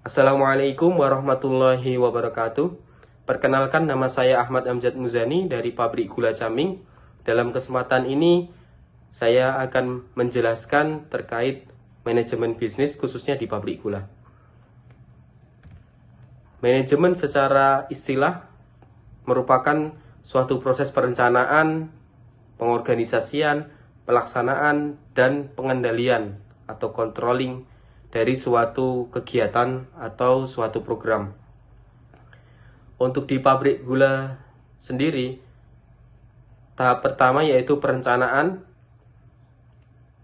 Assalamualaikum warahmatullahi wabarakatuh. Perkenalkan, nama saya Ahmad Amjad Muzani dari Pabrik Gula Caming. Dalam kesempatan ini saya akan menjelaskan terkait manajemen bisnis khususnya di pabrik gula. Manajemen secara istilah merupakan suatu proses perencanaan, pengorganisasian, pelaksanaan, dan pengendalian atau controlling dari suatu kegiatan atau suatu program. Untuk di pabrik gula sendiri, tahap pertama yaitu perencanaan,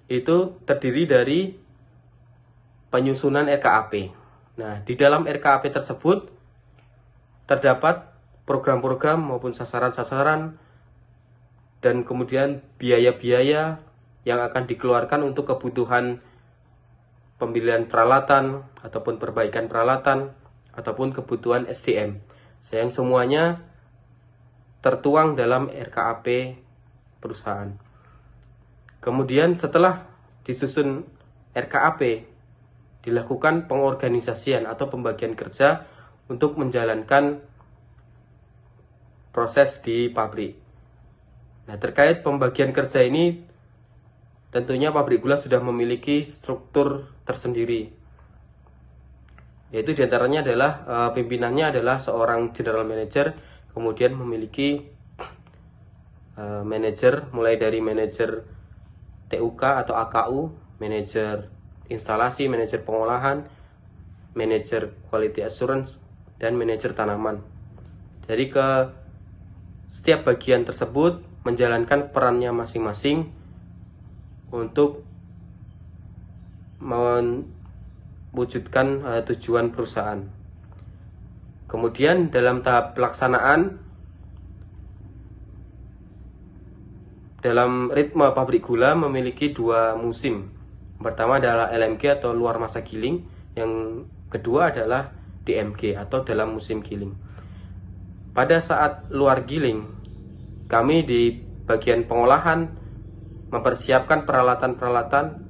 itu terdiri dari penyusunan RKAP. Nah, di dalam RKAP tersebut terdapat program-program maupun sasaran-sasaran dan kemudian biaya-biaya yang akan dikeluarkan untuk kebutuhan pembelian peralatan ataupun perbaikan peralatan ataupun kebutuhan SDM. Yang semuanya tertuang dalam RKAP perusahaan. Kemudian setelah disusun RKAP, dilakukan pengorganisasian atau pembagian kerja untuk menjalankan proses di pabrik. Nah, terkait pembagian kerja ini, tentunya pabrik gula sudah memiliki struktur tersendiri, yaitu diantaranya adalah pimpinannya adalah seorang general manager, kemudian memiliki manajer mulai dari manajer TUK atau AKU, manajer instalasi, manajer pengolahan, manajer quality assurance, dan manajer tanaman. Jadi ke setiap bagian tersebut menjalankan perannya masing-masing untuk mewujudkan tujuan perusahaan. Kemudian dalam tahap pelaksanaan, dalam ritme pabrik gula memiliki dua musim. Pertama adalah LMG atau luar masa giling, yang kedua adalah DMG atau dalam musim giling. Pada saat luar giling, kami di bagian pengolahan mempersiapkan peralatan-peralatan,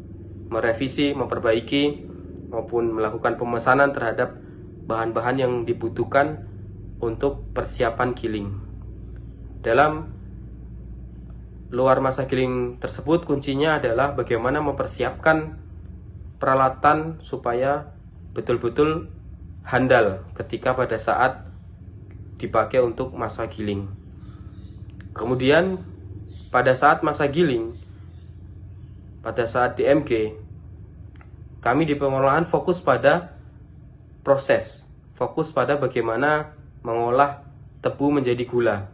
merevisi, memperbaiki, maupun melakukan pemesanan terhadap bahan-bahan yang dibutuhkan untuk persiapan giling. Dalam luar masa giling tersebut, kuncinya adalah bagaimana mempersiapkan peralatan supaya betul-betul handal ketika pada saat dipakai untuk masa giling. Kemudian pada saat masa giling, pada saat DMG, kami di pengolahan fokus pada proses, fokus pada bagaimana mengolah tebu menjadi gula,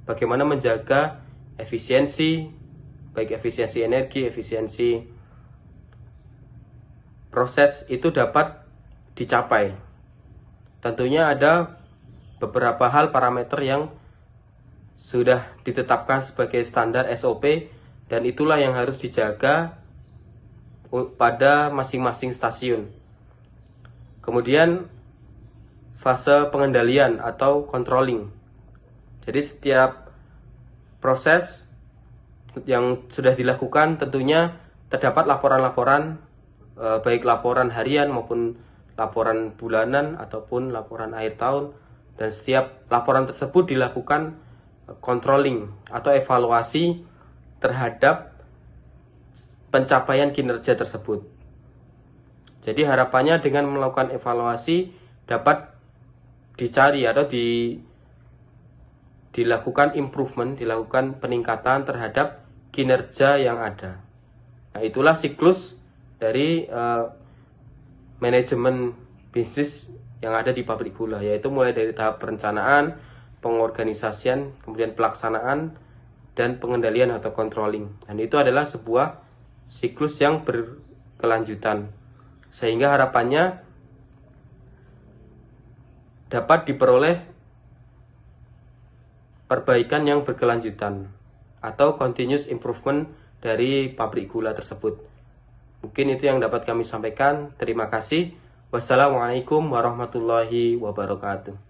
bagaimana menjaga efisiensi, baik efisiensi energi, efisiensi proses itu dapat dicapai. Tentunya ada beberapa hal parameter yang sudah ditetapkan sebagai standar SOP, dan itulah yang harus dijaga pada masing-masing stasiun. Kemudian fase pengendalian atau controlling. Jadi setiap proses yang sudah dilakukan tentunya terdapat laporan-laporan, baik laporan harian maupun laporan bulanan ataupun laporan akhir tahun, dan setiap laporan tersebut dilakukan controlling atau evaluasi terhadap pencapaian kinerja tersebut. Jadi harapannya dengan melakukan evaluasi dapat dicari atau dilakukan improvement, dilakukan peningkatan terhadap kinerja yang ada. Nah, itulah siklus dari manajemen bisnis yang ada di pabrik gula, yaitu mulai dari tahap perencanaan, pengorganisasian, kemudian pelaksanaan, dan pengendalian atau controlling. Dan itu adalah sebuah siklus yang berkelanjutan, sehingga harapannya dapat diperoleh perbaikan yang berkelanjutan atau continuous improvement dari pabrik gula tersebut. Mungkin itu yang dapat kami sampaikan. Terima kasih. Wassalamualaikum warahmatullahi wabarakatuh.